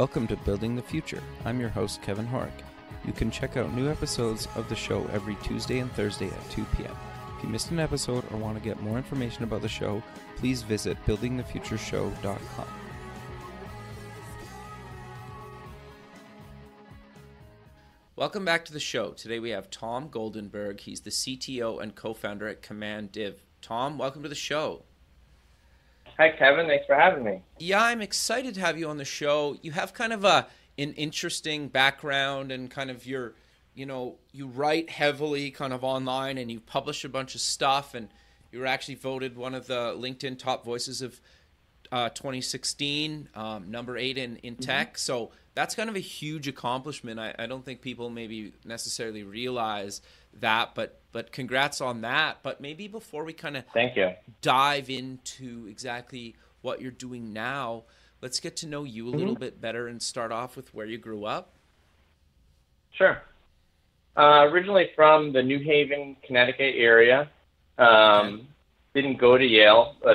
Welcome to Building the Future. I'm your host, Kevin Horick. You can check out new episodes of the show every Tuesday and Thursday at 2 p.m. If you missed an episode or want to get more information about the show, please visit buildingthefutureshow.com. Welcome back to the show. Today we have Tom Goldenberg. He's the CTO and co-founder at Command Div. Tom, welcome to the show. Hi, Kevin. Thanks for having me. Yeah, I'm excited to have you on the show. You have kind of an interesting background and kind of you write heavily kind of online and you publish a bunch of stuff, and you were actually voted one of the LinkedIn top voices of 2016, number 8 in tech. So that's kind of a huge accomplishment. I don't think people maybe necessarily realize that, but congrats on that. But maybe before we kind of dive into exactly what you're doing now, let's get to know you a little bit better and start off with where you grew up. Sure. Originally from the New Haven, Connecticut area. Didn't go to Yale, but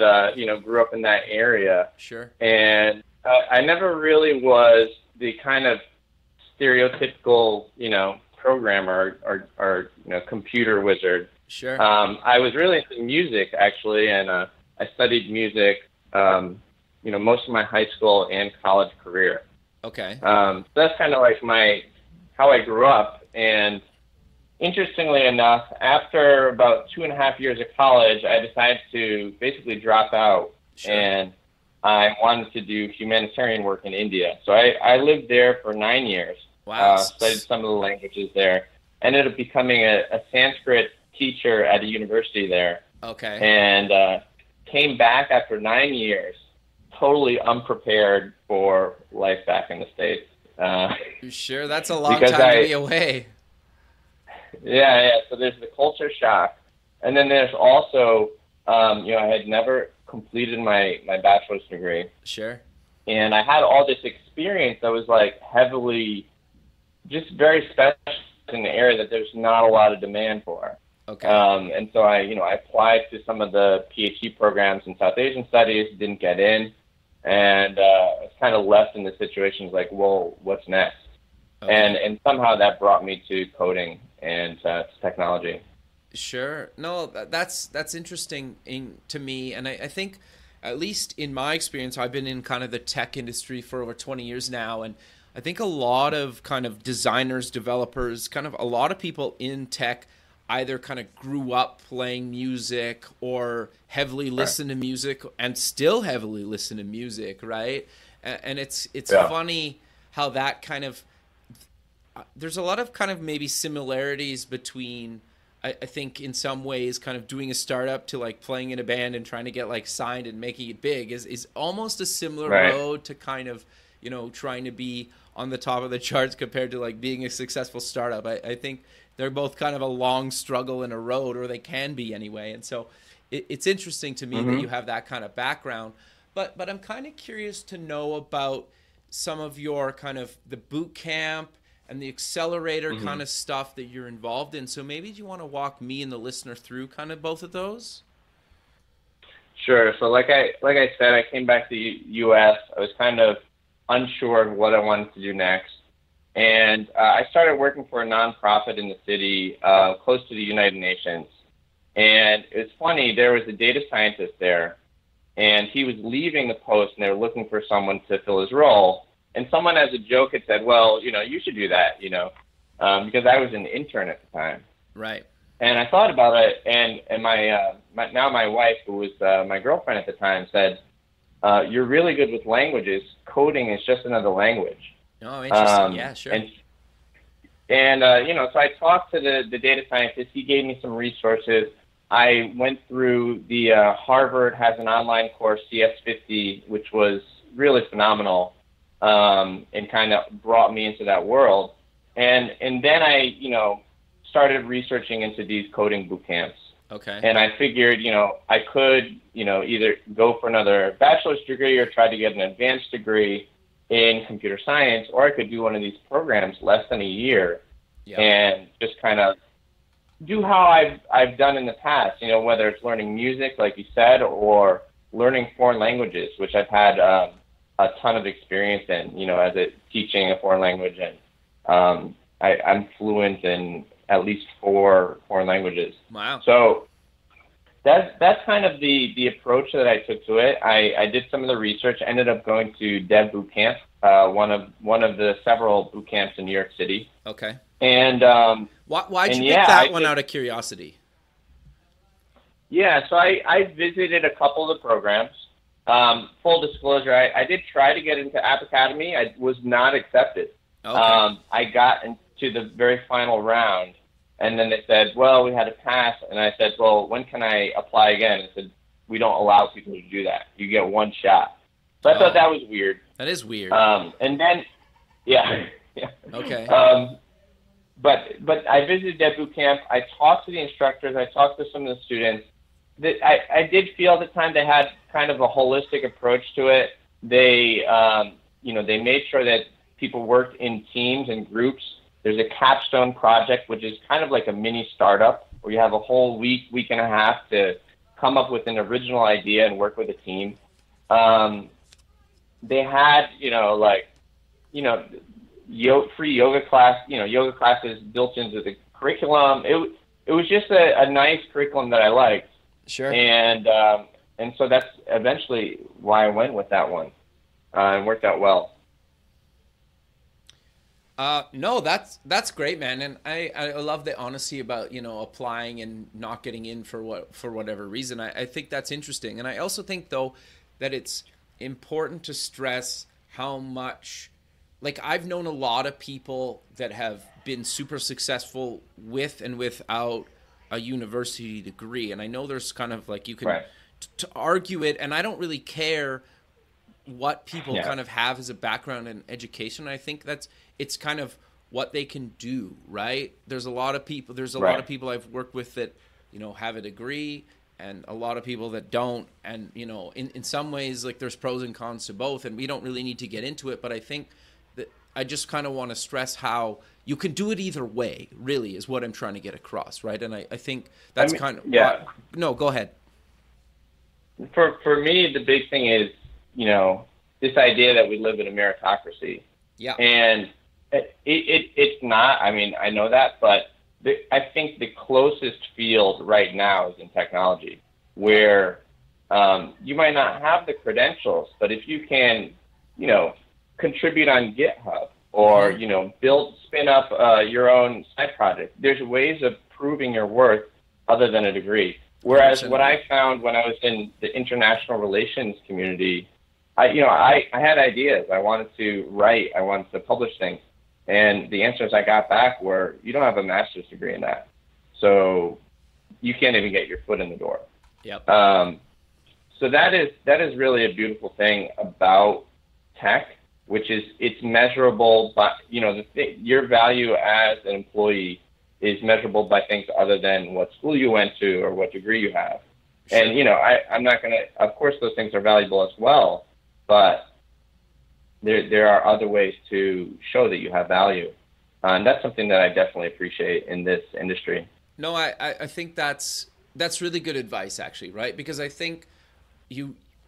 grew up in that area. Sure. And I never really was the kind of stereotypical, programmer or computer wizard. Sure. I was really into music, actually, and I studied music, most of my high school and college career. Okay. So that's kind of like how I grew up. And interestingly enough, after about 2.5 years of college, I decided to basically drop out. Sure. And I wanted to do humanitarian work in India. So I lived there for 9 years. Wow. Studied some of the languages there. Ended up becoming a Sanskrit teacher at a university there. Okay. And came back after 9 years, totally unprepared for life back in the States. Sure, that's a long time to be away. Yeah. So there's the culture shock. And then there's also, I had never completed my bachelor's degree. Sure. And I had all this experience that was like heavily, just very special in the area that there's not a lot of demand for. Okay. And so I applied to some of the PhD programs in South Asian studies, didn't get in, and I was kind of left in the situations like, well, what's next? Okay. And somehow that brought me to coding and technology. Sure. No, that's interesting to me, and I think, at least in my experience, I've been in kind of the tech industry for over 20 years now, and I think a lot of kind of designers, developers, kind of a lot of people in tech either kind of grew up playing music or heavily listen to music and still heavily listen to music, right? And it's funny how that kind of, there's a lot of kind of maybe similarities between, I think in some ways, kind of doing a startup to like playing in a band and trying to get like signed and making it big is almost a similar road to kind of, trying to be on the top of the charts compared to like being a successful startup. I think they're both kind of a long struggle in a road, or they can be anyway. And so it's interesting to me that you have that kind of background. But I'm kind of curious to know about some of your kind of the boot camp and the accelerator kind of stuff that you're involved in. So maybe do you want to walk me and the listener through kind of both of those? Sure. So like I said, I came back to the U.S. I was kind of unsure of what I wanted to do next. And I started working for a nonprofit in the city close to the United Nations. And it's funny, there was a data scientist there, and he was leaving the post, and they were looking for someone to fill his role. And someone as a joke had said, well, you should do that, because I was an intern at the time. Right. And I thought about it, and my wife, who was my girlfriend at the time, said, you're really good with languages. Coding is just another language. Oh, interesting. Yeah, sure. So I talked to the data scientist. He gave me some resources. I went through the Harvard has an online course, CS50, which was really phenomenal, and kind of brought me into that world. And then I, started researching into these coding boot camps. Okay. And I figured, I could, either go for another bachelor's degree or try to get an advanced degree in computer science, or I could do one of these programs less than a year and just kind of do how I've done in the past, whether it's learning music, like you said, or learning foreign languages, which I've had a ton of experience in, as a teaching a foreign language, and I'm fluent in at least 4 foreign languages. Wow. So that's kind of the approach that I took to it. I did some of the research, ended up going to Dev Boot Camp, one of the several boot camps in New York City. Okay. And why'd you pick that one out of curiosity? Yeah, so I visited a couple of the programs. Full disclosure, I did try to get into App Academy. I was not accepted. Okay. I got into the very final round, and then they said, well, we had to pass. And I said, well, when can I apply again? And said, we don't allow people to do that. You get one shot. So I thought that was weird. That is weird. And then, yeah. Okay. But I visited Dev Boot Camp. I talked to the instructors. I talked to some of the students. I did feel at the time they had kind of a holistic approach to it. They, they made sure that people worked in teams and groups. There's a capstone project, which is kind of like a mini startup, where you have a whole week and a half to come up with an original idea and work with a team. They had, free yoga class, yoga classes built into the curriculum. It was just a nice curriculum that I liked. Sure. And so that's eventually why I went with that one. It worked out well. No, that's great, man. And I love the honesty about, applying and not getting in for whatever reason. I think that's interesting. And I also think, though, that it's important to stress how much, like, I've known a lot of people that have been super successful with and without a university degree. And I know there's kind of like, you can right. to argue it, and I don't really care what people kind of have as a background in education. I think it's kind of what they can do, right? There's a lot of people I've worked with that, have a degree, and a lot of people that don't. And, in some ways, like, there's pros and cons to both, and we don't really need to get into it. But I think that I just kind of want to stress how you can do it either way, really, is what I'm trying to get across, right? And I think that's no, go ahead. For me, the big thing is, this idea that we live in a meritocracy. Yeah. And it's not, I know that, but I think the closest field right now is in technology, where you might not have the credentials, but if you can, contribute on GitHub or, spin up your own side project, there's ways of proving your worth other than a degree. Whereas what I found when I was in the international relations community, I had ideas. I wanted to write. I wanted to publish things. And the answers I got back were, you don't have a master's degree in that. So you can't even get your foot in the door. Yep. So that is really a beautiful thing about tech, which is it's measurable by, your value as an employee is measurable by things other than what school you went to or what degree you have. Sure. And, I'm not going to, of course, those things are valuable as well, but there are other ways to show that you have value. And that's something that I definitely appreciate in this industry. No, I think that's really good advice, actually, right? Because I think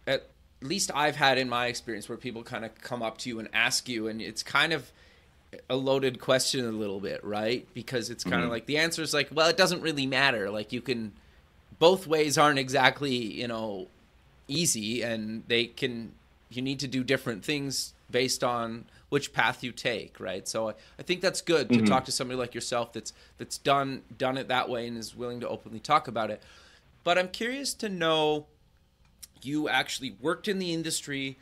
at least I've had in my experience where people kind of come up to you and ask you, and it's kind of a loaded question a little bit, right? Because it's kind of like the answer is like, well, it doesn't really matter. Like, you can, both ways aren't exactly, easy, and you need to do different things based on which path you take, right? So I think that's good to talk to somebody like yourself that's done it that way and is willing to openly talk about it. But I'm curious to know, you actually worked in the industry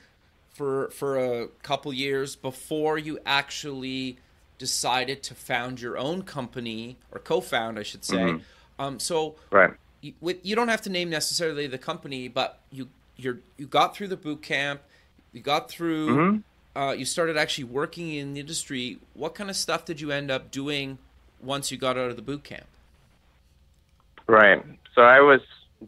for a couple years before you actually decided to found your own company, or co-found, I should say. So right. You don't have to name necessarily the company, but you got through the boot camp, you got through, you started actually working in the industry. What kind of stuff did you end up doing once you got out of the boot camp? Right. So I was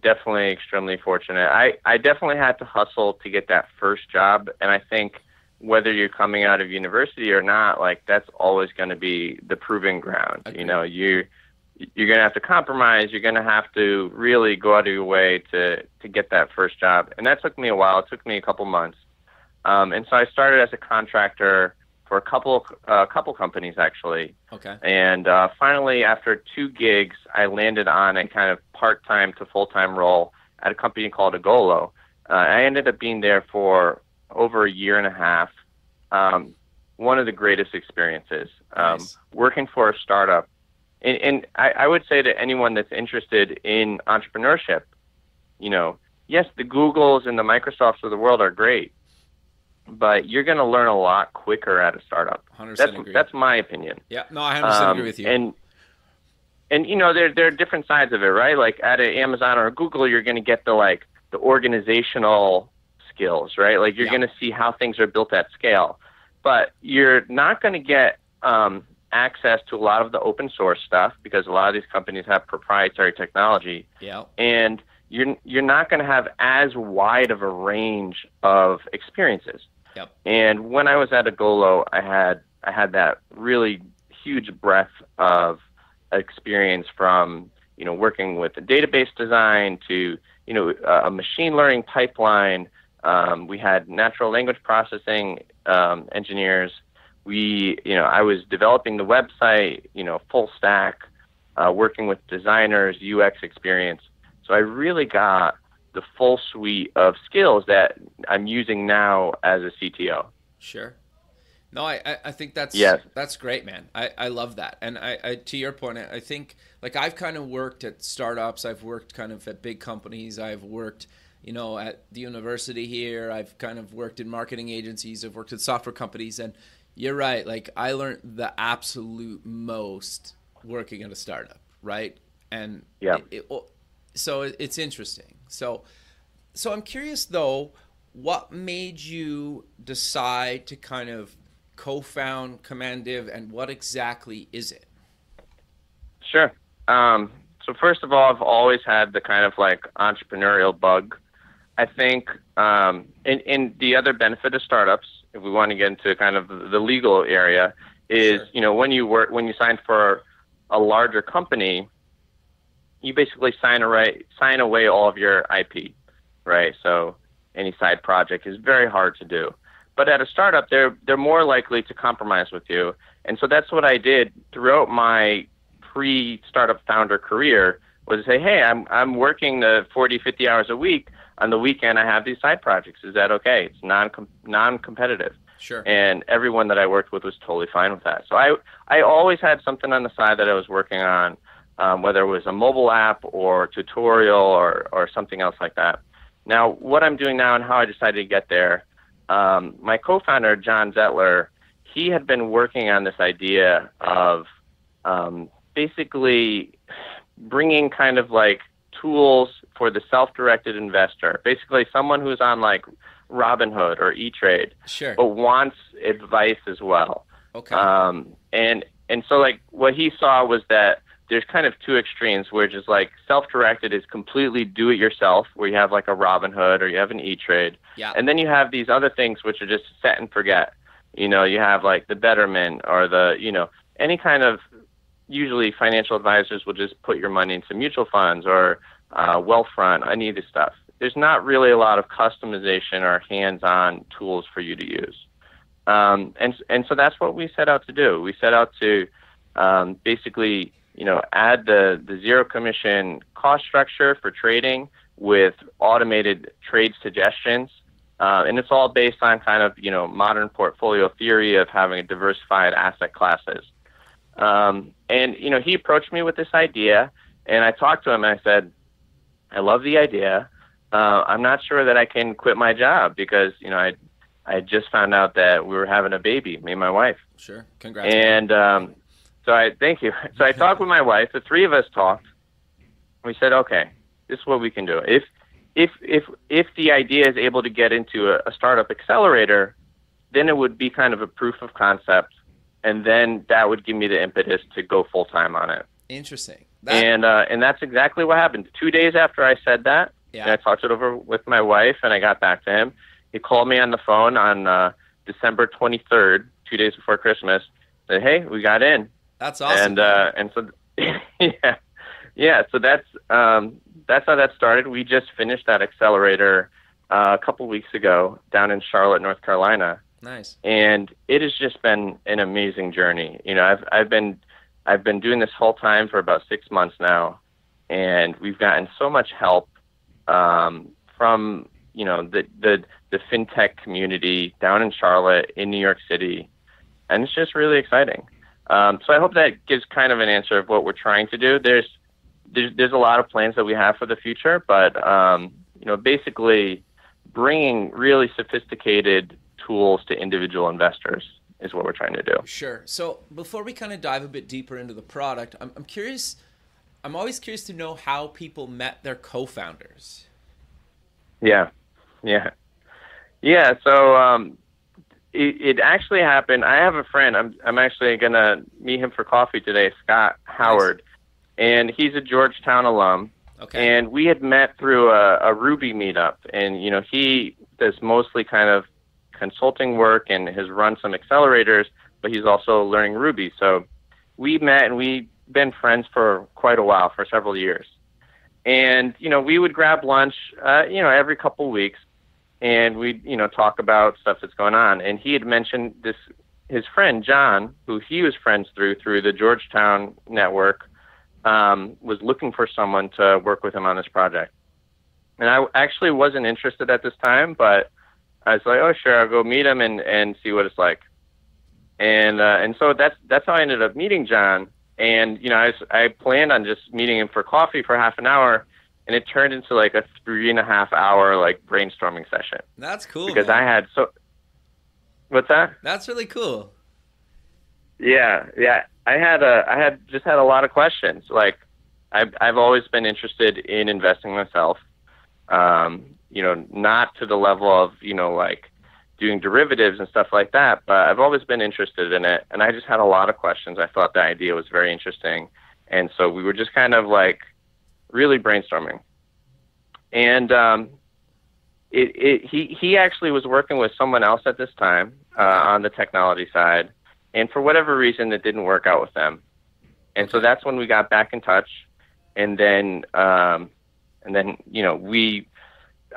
definitely extremely fortunate. I definitely had to hustle to get that first job. And I think whether you're coming out of university or not, like, that's always going to be the proving ground. Okay. You're going to have to compromise. You're going to have to really go out of your way to get that first job. And that took me a while. It took me a couple months. And so I started as a contractor for a couple companies, actually. Okay. And finally, after 2 gigs, I landed on a kind of part-time to full-time role at a company called Agolo. I ended up being there for over a year and a half. One of the greatest experiences. Nice. Working for a startup. And I would say to anyone that's interested in entrepreneurship, yes, the Googles and the Microsofts of the world are great, but you're going to learn a lot quicker at a startup. 100% agree. That's my opinion. Yeah, no, I 100% agree with you. And there are different sides of it, right? Like at an Amazon or a Google, you're going to get the organizational skills, right? Like you're going to see how things are built at scale, but you're not going to get access to a lot of the open source stuff because a lot of these companies have proprietary technology. Yeah. And you're not going to have as wide of a range of experiences. Yep. And when I was at Agolo, I had that really huge breadth of experience from working with the database design to a machine learning pipeline. We had natural language processing engineers. I was developing the website, full stack, working with designers, UX experience. So I really got the full suite of skills that I'm using now as a CTO. Sure. No, I think that's great, man. I love that. And I to your point, I think I've kind of worked at startups. I've worked kind of at big companies. I've worked, at the university here. I've kind of worked in marketing agencies. I've worked at software companies. And you're right. I learned the absolute most working at a startup, right? And so it's interesting. So I'm curious though, what made you decide to kind of co-found Commandiv, and what exactly is it? Sure. So first of all, I've always had the kind of entrepreneurial bug. I think, and the other benefit of startups, if we want to get into kind of the legal area, is when you sign for a larger company, you basically sign away all of your IP, right? So any side project is very hard to do. But at a startup, they're more likely to compromise with you, and so that's what I did throughout my pre-startup founder career. Was say, hey, I'm working the 40, 50 hours a week. On the weekend, I have these side projects. Is that okay? It's non-competitive. Sure. And everyone that I worked with was totally fine with that. So I always had something on the side that I was working on, whether it was a mobile app or tutorial or something else like that. Now, what I'm doing now and how I decided to get there, my co-founder, John Zettler, he had been working on this idea of basically bringing kind of tools for the self-directed investor, basically someone who's on Robinhood or E-Trade, sure, but wants advice as well. Okay. And so what he saw was that there's kind of two extremes where just self-directed is completely do it yourself, where you have a Robinhood or you have an E-Trade. Yeah. And then you have these other things which are just set and forget. You have the Betterment or any kind of, usually financial advisors will just put your money into mutual funds or Wealthfront, any of this stuff. There's not really a lot of customization or hands-on tools for you to use. And so that's what we set out to do. We set out to basically, add the zero commission cost structure for trading with automated trade suggestions. And it's all based on kind of, modern portfolio theory of having diversified asset classes. And he approached me with this idea, and I talked to him and I said, I love the idea. I'm not sure that I can quit my job because, I just found out that we were having a baby, me and my wife. Sure. Congrats. And thank you. So I talked with my wife. The three of us talked. We said, okay, this is what we can do. If the idea is able to get into a startup accelerator, then it would be kind of a proof of concept. And then that would give me the impetus to go full time on it. Interesting. And that's exactly what happened. 2 days after I said that, and I talked it over with my wife, and I got back to him. He called me on the phone on December 23rd, 2 days before Christmas. Said, "Hey, we got in." That's awesome. And so yeah. So that's how that started. We just finished that accelerator a couple weeks ago down in Charlotte, North Carolina. Nice. And it has just been an amazing journey. I've been doing this whole time for about 6 months now, and we've gotten so much help from the fintech community down in Charlotte, in New York City, and it's just really exciting. So I hope that gives kind of an answer of what we're trying to do. There's a lot of plans that we have for the future, but basically bringing really sophisticated tools to individual investors is what we're trying to do. Sure. So before we kind of dive a bit deeper into the product, I'm curious. I'm always curious to know how people met their co-founders. Yeah. So it actually happened. I have a friend. I'm actually gonna meet him for coffee today, Scott Howard, and he's a Georgetown alum. Okay. And we had met through a Ruby meetup, and he does mostly kind of consulting work and has run some accelerators, but he's also learning Ruby. So we met, and we've been friends for quite a while, for several years. And we would grab lunch every couple of weeks, and we'd talk about stuff that's going on. And he had mentioned his friend John, who he was friends through the Georgetown network, was looking for someone to work with him on this project. And I actually wasn't interested at this time, but I was like, oh, sure, I'll go meet him and see what it's like. And so that's how I ended up meeting John. And, I planned on just meeting him for coffee for half an hour, and it turned into like a 3.5 hour like brainstorming session. That's cool. Because man. What's that? That's really cool. Yeah. I had just had a lot of questions. Like, I've always been interested in investing myself. Not to the level of like doing derivatives and stuff like that, but I've always been interested in it, and I just had a lot of questions. I thought the idea was very interesting, and so we were just kind of like really brainstorming. And he actually was working with someone else at this time on the technology side, and for whatever reason, it didn't work out with them. And so that's when we got back in touch, and then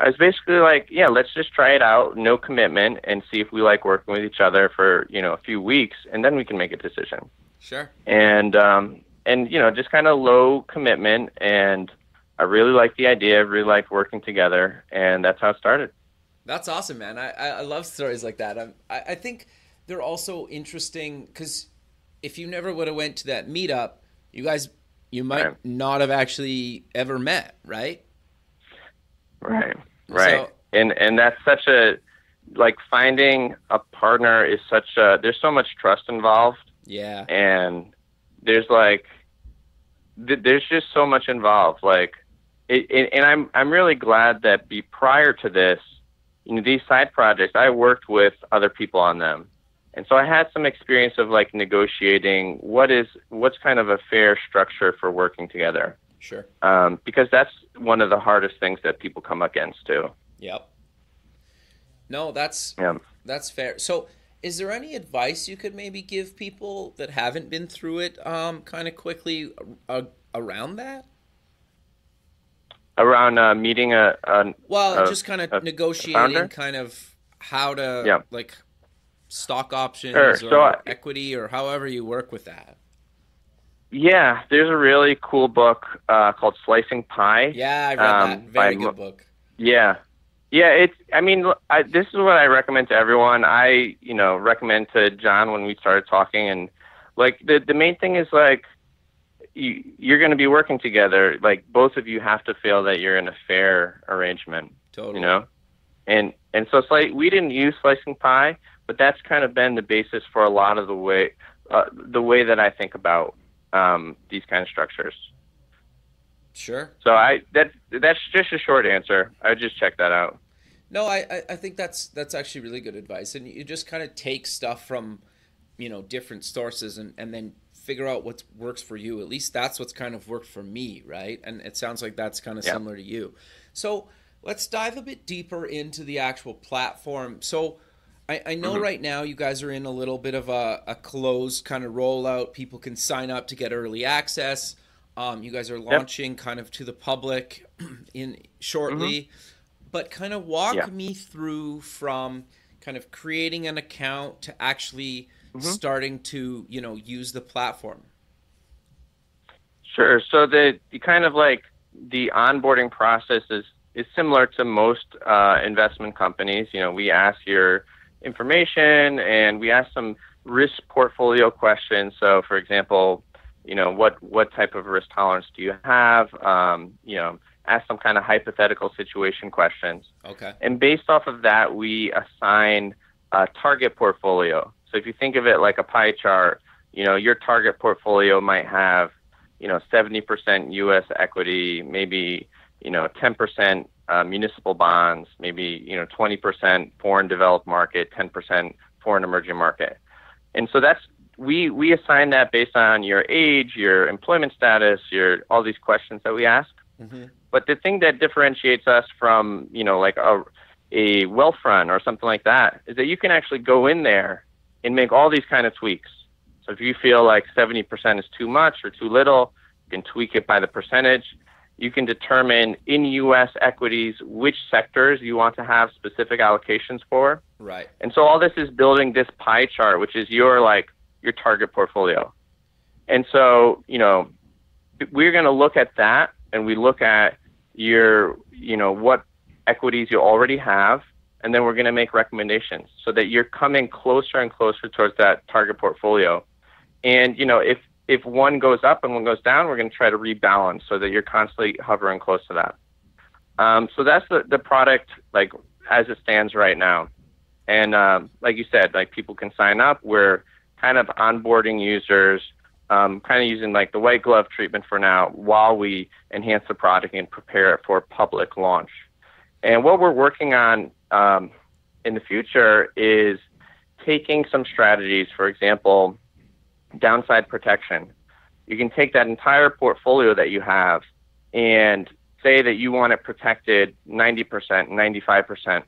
I was basically like, yeah, let's just try it out, no commitment, and see if we like working with each other for, a few weeks, and then we can make a decision. Sure. And just kind of low commitment, and I really liked the idea, really liked working together, and that's how it started. That's awesome, man. I love stories like that. I think they're also interesting because if you never would have went to that meetup, you might not have actually ever met, right? Right. So, and that's such a, like, finding a partner is there's so much trust involved. Yeah. And there's just so much involved. Like, and I'm really glad that prior to this, these side projects, I worked with other people on them. And so I had some experience of like negotiating what's kind of a fair structure for working together. Sure. Because that's one of the hardest things that people come against too. Yep. No, that's fair. So is there any advice you could maybe give people that haven't been through it kind of quickly around that? Around meeting just kind of negotiating kind of how to like stock options or equity or however you work with that. Yeah, there's a really cool book called Slicing Pie. Yeah, I read that. Very good book. Yeah. This is what I recommend to everyone. I, recommend to John when we started talking, and like the main thing is like you're going to be working together. Like both of you have to feel that you're in a fair arrangement. Totally. And so we didn't use Slicing Pie, but that's kind of been the basis for a lot of the way that I think about these kind of structures. Sure. So that's just a short answer. I would just check that out. No, I think that's actually really good advice. And you just kind of take stuff from, different sources and then figure out what works for you. At least that's what's kind of worked for me, right? And it sounds like that's kind of similar to you. So let's dive a bit deeper into the actual platform. So I know right now you guys are in a little bit of a closed kind of rollout. People can sign up to get early access. You guys are launching kind of to the public in shortly. But kind of walk Yeah. me through from kind of creating an account to actually Hmm. starting to, use the platform. Sure. So the kind of like the onboarding process is similar to most investment companies. We ask your information and we ask some risk portfolio questions. So, for example, what type of risk tolerance do you have? Ask some kind of hypothetical situation questions. Okay. And based off of that, we assign a target portfolio. So if you think of it like a pie chart, your target portfolio might have 70% U.S. equity, maybe 10% municipal bonds, maybe 20% foreign developed market, 10% foreign emerging market. And so we assign that based on your age, your employment status, all these questions that we ask. Mm-hmm. But the thing that differentiates us from like a Wealthfront or something like that is that you can actually go in there and make all these kind of tweaks. So if you feel like 70% is too much or too little, you can tweak it by the percentage. You can determine in U.S. equities which sectors you want to have specific allocations for. Right. And so all this is building this pie chart, which is your target portfolio. And so, we're going to look at that, and we look at your, what equities you already have, and then we're going to make recommendations so that you're coming closer and closer towards that target portfolio. And, if one goes up and one goes down, we're going to try to rebalance so that you're constantly hovering close to that. So that's the product, as it stands right now. And like you said, people can sign up. We're kind of onboarding users, kind of using the white glove treatment for now while we enhance the product and prepare it for public launch. And what we're working on in the future is taking some strategies, for example, downside protection. You can take that entire portfolio that you have and say that you want it protected 90%, 95%.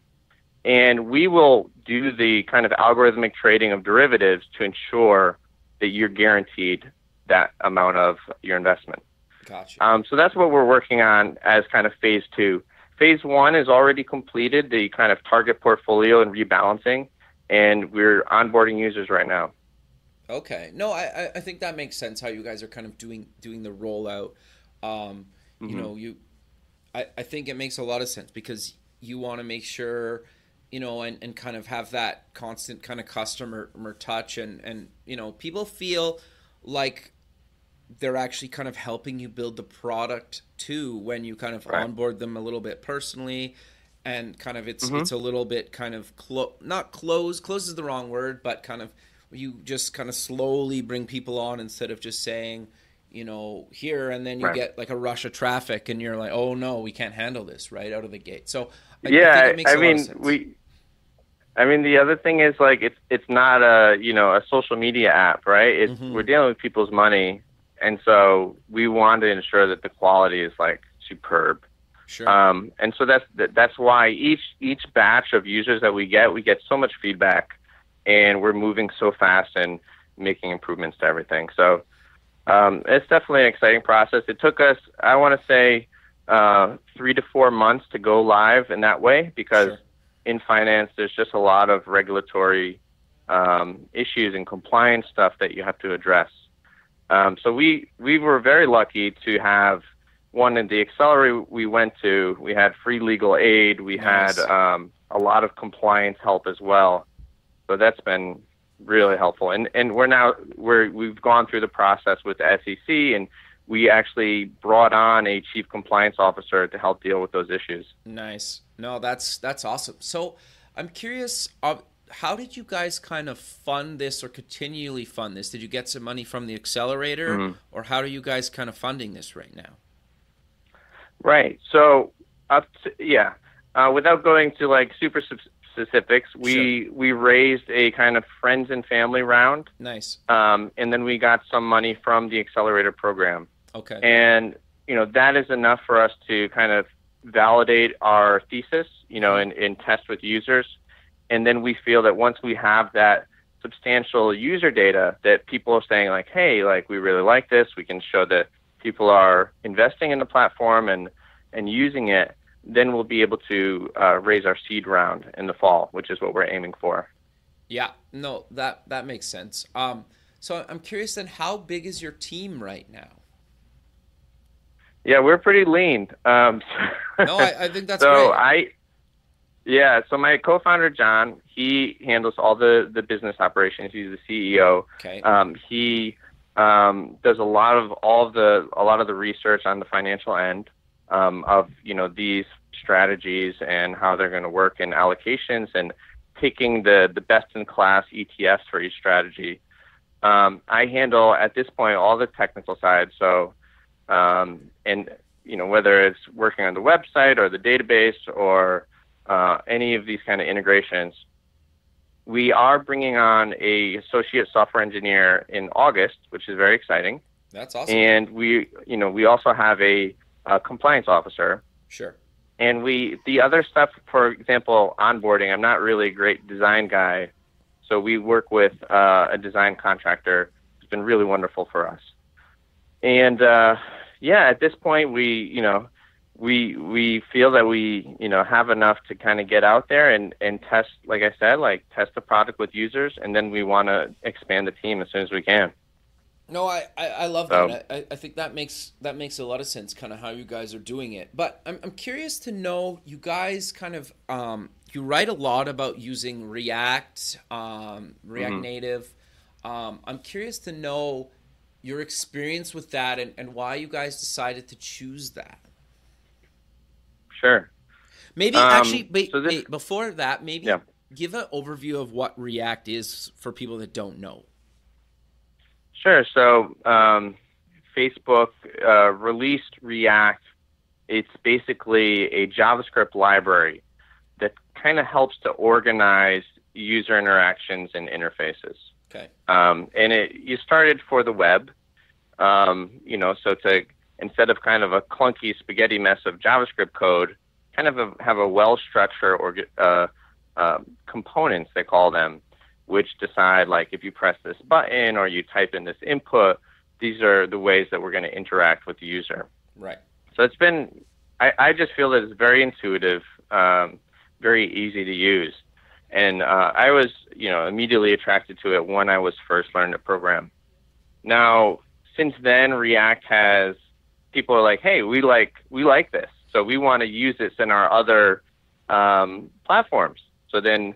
And we will do the kind of algorithmic trading of derivatives to ensure that you're guaranteed that amount of your investment. Gotcha. So that's what we're working on as kind of phase 2. Phase 1 is already completed, the kind of target portfolio and rebalancing, and we're onboarding users right now. Okay. No, I think that makes sense how you guys are kind of doing the rollout. I think it makes a lot of sense because you want to make sure, and kind of have that constant kind of customer touch and people feel like they're actually kind of helping you build the product too when you kind of onboard them a little bit personally and kind of it's a little bit kind of not close is the wrong word, but kind of you just kind of slowly bring people on instead of just saying, here, and then you get like a rush of traffic and you're like, oh no, we can't handle this right out of the gate. So I think it makes a lot of sense. The other thing is it's not a social media app, right? We're dealing with people's money, and so we want to ensure that the quality is superb. Sure. And so that's why each batch of users that we get so much feedback, and we're moving so fast and making improvements to everything. So it's definitely an exciting process. It took us, I want to say, 3 to 4 months to go live in that way because in finance, there's just a lot of regulatory issues and compliance stuff that you have to address. So we were very lucky to have one in the accelerator we went to. We had free legal aid. We had a lot of compliance help as well. So that's been really helpful. And we've gone through the process with the SEC, and we actually brought on a chief compliance officer to help deal with those issues. Nice. No, that's awesome. So I'm curious, how did you guys kind of fund this or continually fund this? Did you get some money from the accelerator, or how are you guys kind of funding this right now? Right. So, without going to super specifics, we raised a kind of friends and family round. Nice. And then we got some money from the accelerator program. Okay. And, that is enough for us to kind of validate our thesis, and test with users. And then we feel that once we have that substantial user data that people are saying hey, we really like this, we can show that people are investing in the platform and using it, then we'll be able to raise our seed round in the fall, which is what we're aiming for. Yeah, no, that makes sense. So I'm curious then, how big is your team right now? Yeah, we're pretty lean. No, I think that's so great. So my co-founder John, he handles all the business operations. He's the CEO. Okay. He does a lot of the research on the financial end of these strategies and how they're going to work in allocations and picking the best in class ETFs for each strategy. I handle at this point all the technical side. So whether it's working on the website or the database or any of these kind of integrations. We are bringing on a associate software engineer in August, which is very exciting. That's awesome. And we also have a compliance officer. Sure. And the other stuff, for example, onboarding, I'm not really a great design guy. So we work with a design contractor. It's been really wonderful for us. And at this point, we feel that we have enough to kind of get out there and test, like I said, test the product with users, and then we want to expand the team as soon as we can. No, I love that. I think that makes a lot of sense, kind of how you guys are doing it. But I'm curious to know, you guys kind of you write a lot about using React, React Native. I'm curious to know your experience with that and why you guys decided to choose that. Sure. Maybe before that, give an overview of what React is for people that don't know. Sure. So Facebook released React. It's basically a JavaScript library that kind of helps to organize user interactions and interfaces. Okay. You started for the web, so to instead of kind of a clunky spaghetti mess of JavaScript code, kind of have a well-structured components, they call them, which decide, like, if you press this button or you type in this input, these are the ways that we're going to interact with the user. Right. So it's been, I just feel that it's very intuitive, very easy to use. And I was, immediately attracted to it when I was first learning to program. Now, since then, React has, people are like, hey, we like this. So we want to use this in our other platforms. So then,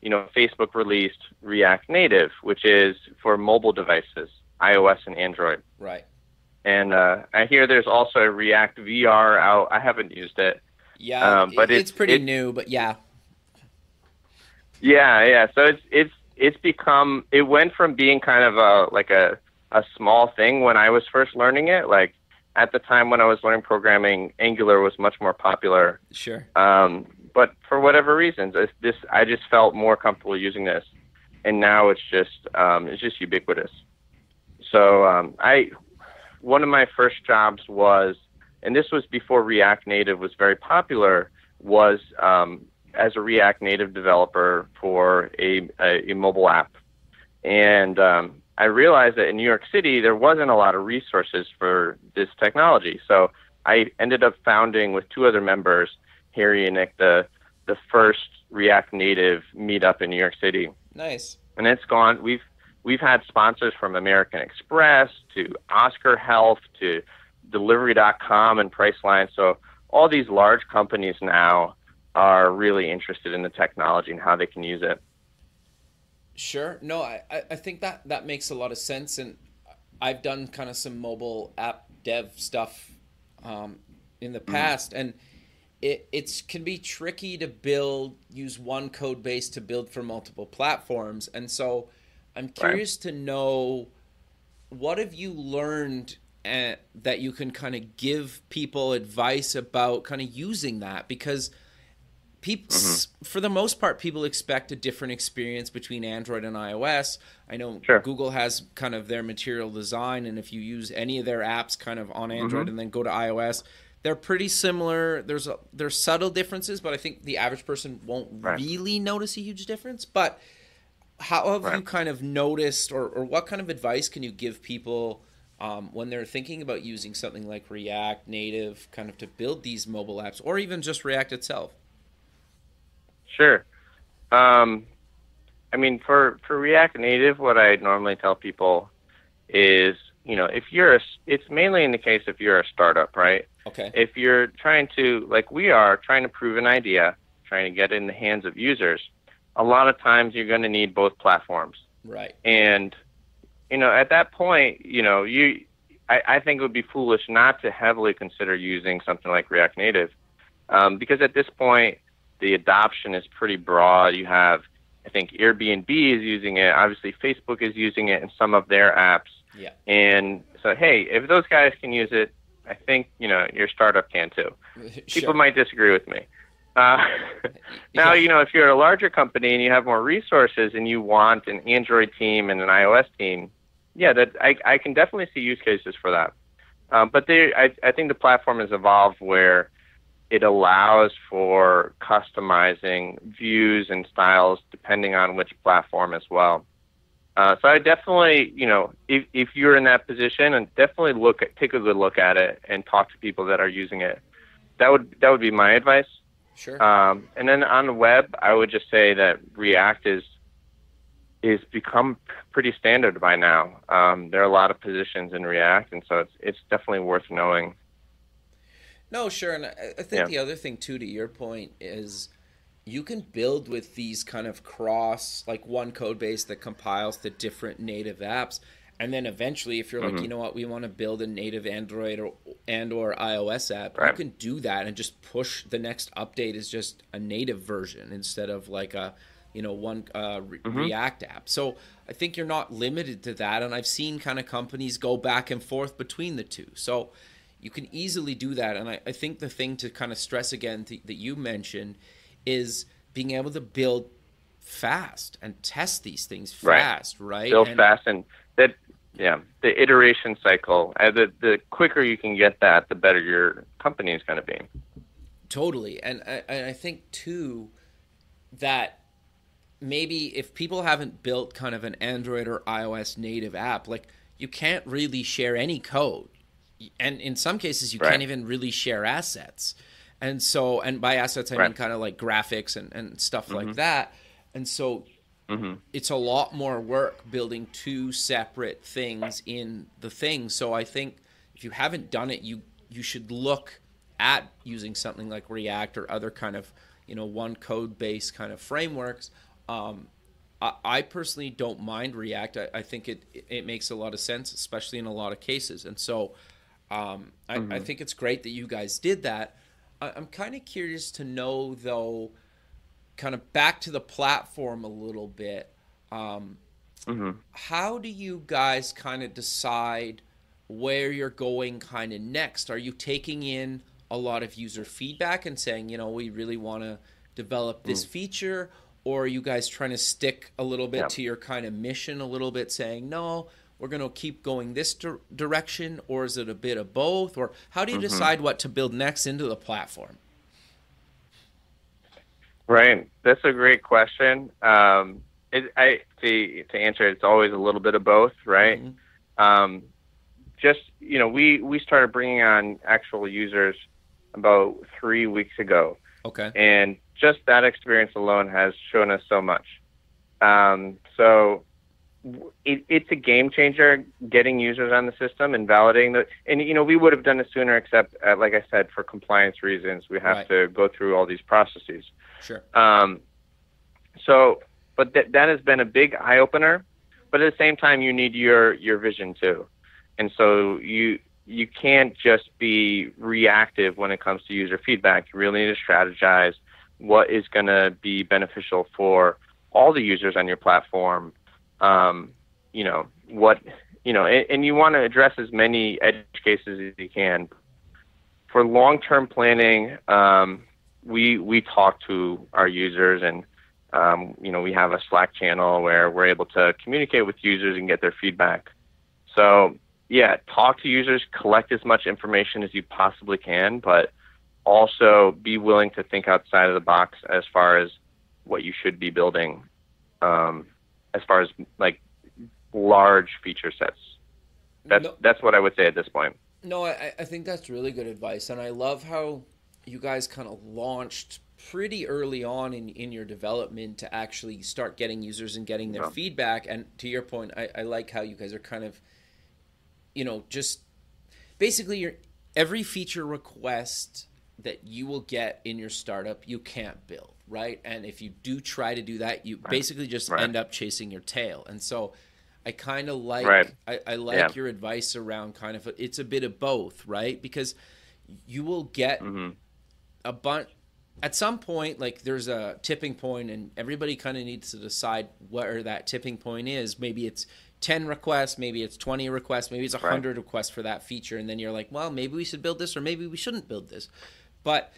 Facebook released React Native, which is for mobile devices, iOS and Android. Right. And I hear there's also a React VR out. I haven't used it. Yeah, but it's pretty new, but yeah. Yeah. So it's become, it went from being kind of a small thing when I was first learning it. Like, at the time when I was learning programming, Angular was much more popular. Sure. But for whatever reasons, I just felt more comfortable using this, and now it's just ubiquitous. So one of my first jobs was, and this was before React Native was very popular, was as a React Native developer for a mobile app, and I realized that in New York City there wasn't a lot of resources for this technology. So I ended up founding with two other members, Harry and Nick, the first React Native meetup in New York City. Nice. And it's gone. We've had sponsors from American Express to Oscar Health to Delivery.com and Priceline. So all these large companies now are really interested in the technology and how they can use it. Sure. No, I think that makes a lot of sense. And I've done kind of some mobile app dev stuff in the past, and it can be tricky to use one code base to build for multiple platforms. And so I'm curious to know, what have you learned that you can kind of give people advice about kind of using that? Because people, for the most part, people expect a different experience between Android and iOS. I know Google has kind of their material design, and if you use any of their apps kind of on Android and then go to iOS, they're pretty similar. There's subtle differences, but I think the average person won't really notice a huge difference. But how have you kind of noticed, or what kind of advice can you give people when they're thinking about using something like React Native kind of to build these mobile apps, or even just React itself? Sure. Um, I mean, for React Native, what I normally tell people is, if it's mainly in the case if you're a startup, right? Okay. If you're trying to, like we are, trying to prove an idea, trying to get it in the hands of users, a lot of times you're going to need both platforms. Right. And, at that point, I think it would be foolish not to heavily consider using something like React Native, because at this point, the adoption is pretty broad. You have, I think Airbnb is using it. Obviously, Facebook is using it in some of their apps. Yeah. And so, hey, if those guys can use it, I think, your startup can too. People might disagree with me. Now, if you're a larger company and you have more resources and you want an Android team and an iOS team, yeah, I can definitely see use cases for that. But I think the platform has evolved where it allows for customizing views and styles depending on which platform as well. So I definitely, if you're in that position, and definitely take a good look at it and talk to people that are using it. That would be my advice. Sure. And then on the web, I would just say that React is become pretty standard by now. There are a lot of positions in React, and so it's definitely worth knowing. No, sure. And I think the other thing, too, to your point, is you can build with these kind of one code base that compiles the different native apps. And then eventually, if you're like, you know what, we want to build a native Android or iOS app, you can do that and just push the next update is just a native version instead of like a, React app. So I think you're not limited to that. And I've seen kind of companies go back and forth between the two. So you can easily do that. And I think the thing to kind of stress again that you mentioned is being able to build fast and test these things fast, right? Build fast, and that, the iteration cycle. The quicker you can get that, the better your company is going to be. Totally. And I think, too, that maybe if people haven't built kind of an Android or iOS native app, like you can't really share any code. And in some cases, you can't even really share assets. And so, and by assets, I mean kind of like graphics and stuff like that. And so it's a lot more work building two separate things in the thing. So I think if you haven't done it, you should look at using something like React or other kind of, one code base kind of frameworks. I personally don't mind React. I think it makes a lot of sense, especially in a lot of cases. And so I think it's great that you guys did that. I'm kind of curious to know, though, kind of back to the platform a little bit. How do you guys kind of decide where you're going kind of next? Are you taking in a lot of user feedback and saying, we really want to develop this feature? Or are you guys trying to stick a little bit to your kind of mission a little bit, saying, no, we're going to keep going this direction? Or is it a bit of both? Or how do you decide what to build next into the platform? Right. That's a great question. To answer it, it's always a little bit of both, right? We started bringing on actual users about 3 weeks ago. Okay. And just that experience alone has shown us so much. So it's a game changer getting users on the system and validating that. And, we would have done it sooner, except, like I said, for compliance reasons, we have to go through all these processes. Sure. But that has been a big eye opener. But at the same time, you need your vision too. And so you can't just be reactive when it comes to user feedback. You really need to strategize what is going to be beneficial for all the users on your platform. And you want to address as many edge cases as you can. For long-term planning, we talk to our users, and we have a Slack channel where we're able to communicate with users and get their feedback. So talk to users, collect as much information as you possibly can, but also be willing to think outside of the box as far as what you should be building, as far as like large feature sets. That's what I would say at this point. No, I think that's really good advice. And I love how you guys kind of launched pretty early on in your development to actually start getting users and getting their feedback. And to your point, I like how you guys are kind of, just basically every feature request that you will get in your startup, you can't build, right? And if you do try to do that, you basically just end up chasing your tail. And so I kind of like, I like your advice around kind of, it's a bit of both, right? Because you will get a bunch, at some point, like there's a tipping point and everybody kind of needs to decide where that tipping point is. Maybe it's 10 requests, maybe it's 20 requests, maybe it's 100 requests for that feature. And then you're like, well, maybe we should build this or maybe we shouldn't build this. But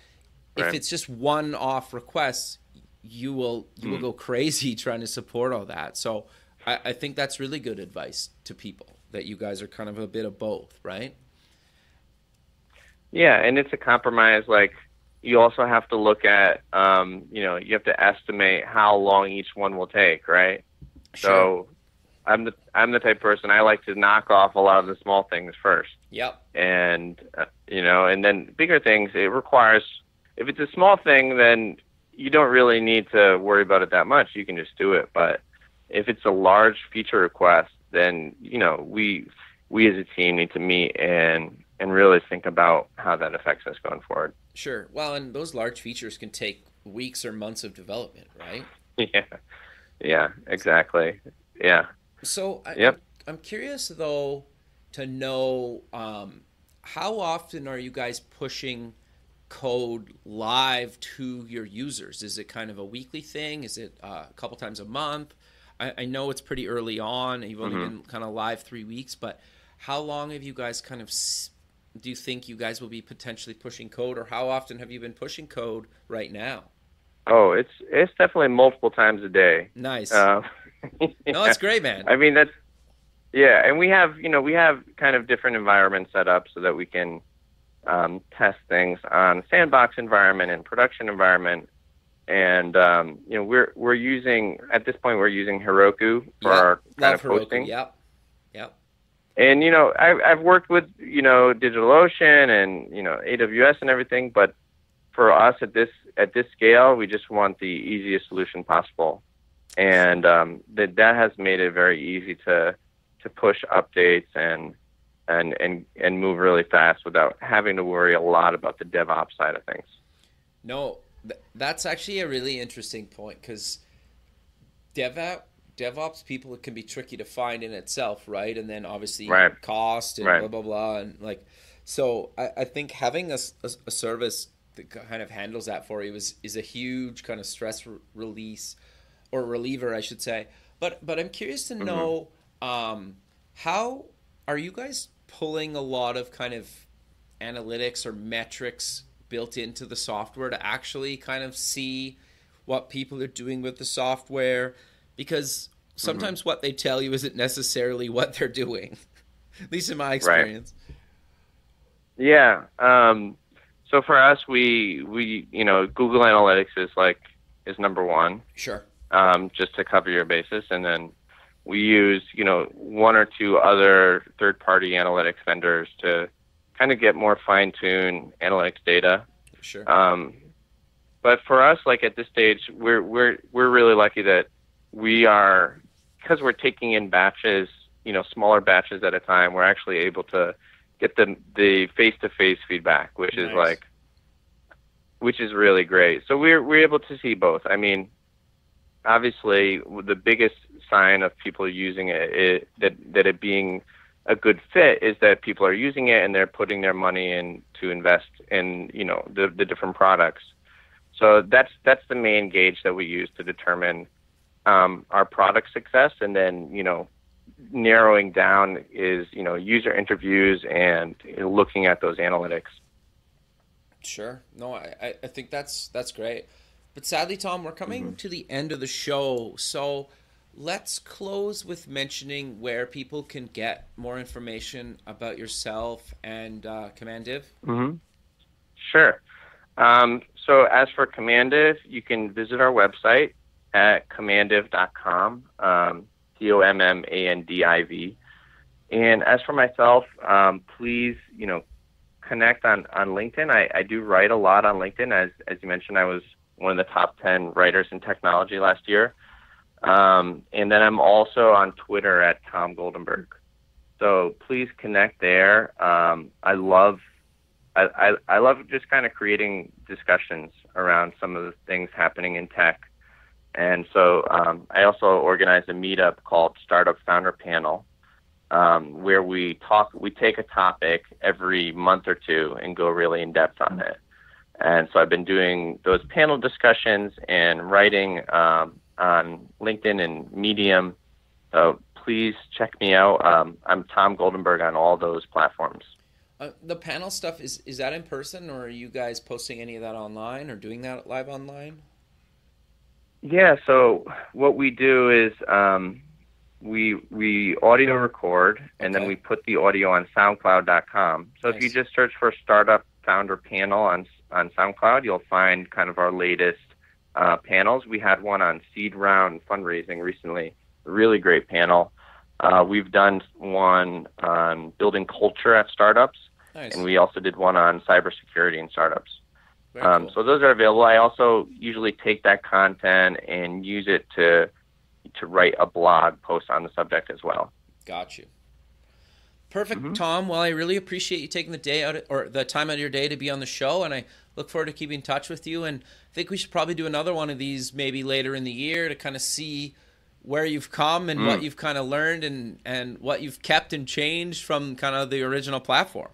if it's just one-off requests, you will go crazy trying to support all that. So I think that's really good advice to people, that you guys are kind of a bit of both, right? Yeah, and it's a compromise. Like, you also have to look at, you have to estimate how long each one will take, right? Sure. So I'm the type of person, I like to knock off a lot of the small things first. Yep. And, and then bigger things, it requires, if it's a small thing, then you don't really need to worry about it that much. You can just do it. But if it's a large feature request, then, we as a team need to meet and really think about how that affects us going forward. Sure. Well, and those large features can take weeks or months of development, right? Yeah, exactly. Yeah. So I'm curious, though, to know how often are you guys pushing code live to your users? Is it kind of a weekly thing? Is it a couple times a month? I know it's pretty early on. You've only been kind of live 3 weeks, but how long have you guys kind of, do you think you guys will be potentially pushing code, or how often have you been pushing code right now? Oh, it's definitely multiple times a day. Nice. No, that's great, man. I mean, and we have kind of different environments set up so that we can test things on sandbox environment and production environment. And, we're using, at this point, we're using Heroku for our kind of hosting. Yep. And, I've worked with, DigitalOcean and, AWS and everything, but for us at this scale, we just want the easiest solution possible. And that has made it very easy to push updates and move really fast without having to worry a lot about the DevOps side of things. No, that's actually a really interesting point, because DevOps people, it can be tricky to find in itself, right? And then obviously cost and blah, blah, blah. And so I think having a service that kind of handles that for you is a huge kind of stress release, or reliever, I should say. But I'm curious to know, how are you guys pulling a lot of kind of analytics or metrics built into the software to actually kind of see what people are doing with the software? Because sometimes what they tell you isn't necessarily what they're doing, at least in my experience. Right. Yeah. So for us, we Google Analytics is number one. Sure. Just to cover your basis, and then we use one or two other third-party analytics vendors to kind of get more fine-tuned analytics data. Sure. But for us, at this stage, we're really lucky that we are, because we're taking in batches, smaller batches at a time. We're actually able to get the face-to-face feedback, which is which is really great. So we're able to see both. I mean, obviously, the biggest sign of people using it, that it being a good fit, is that people are using it and they're putting their money in to invest in the different products. So that's the main gauge that we use to determine our product success, and then narrowing down is user interviews and looking at those analytics. Sure. No, I think that's great. But sadly, Tom, we're coming to the end of the show, so let's close with mentioning where people can get more information about yourself and Commandiv. Sure. So as for Commandiv, you can visit our website at commandiv.com, COMMANDIV. And as for myself, please, connect on LinkedIn. I do write a lot on LinkedIn. As you mentioned, I was one of the top 10 writers in technology last year. And then I'm also on Twitter at Tom Goldenberg. So please connect there. I love just kind of creating discussions around some of the things happening in tech. And so I also organize a meetup called Startup Founder Panel, where we take a topic every month or two and go really in depth on it. And so I've been doing those panel discussions and writing on LinkedIn and Medium. So please check me out. I'm Tom Goldenberg on all those platforms. The panel stuff, is that in person, or are you guys posting any of that online or doing that live online? Yeah, so what we do is we audio record, and then we put the audio on SoundCloud.com. So if you just search for Startup Founder Panel on SoundCloud, you'll find kind of our latest panels. We had one on seed round fundraising recently, a really great panel. We've done one on building culture at startups, and we also did one on cybersecurity in startups. Cool. So those are available. I also usually take that content and use it to write a blog post on the subject as well. Got you. Perfect, Tom. Well, I really appreciate you taking the day out, or the time out of your day to be on the show, and I look forward to keeping in touch with you. And I think we should probably do another one of these maybe later in the year to kind of see where you've come and what you've kind of learned and what you've kept and changed from kind of the original platform.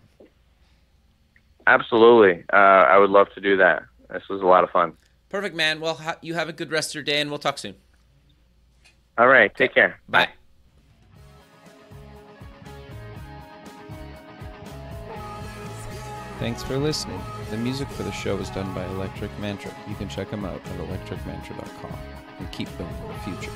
Absolutely. I would love to do that. This was a lot of fun. Perfect, man. Well, you have a good rest of your day, and we'll talk soon. All right. Take care. Bye. Thanks for listening. The music for the show is done by Electric Mantra. You can check them out at electricmantra.com and keep building the future.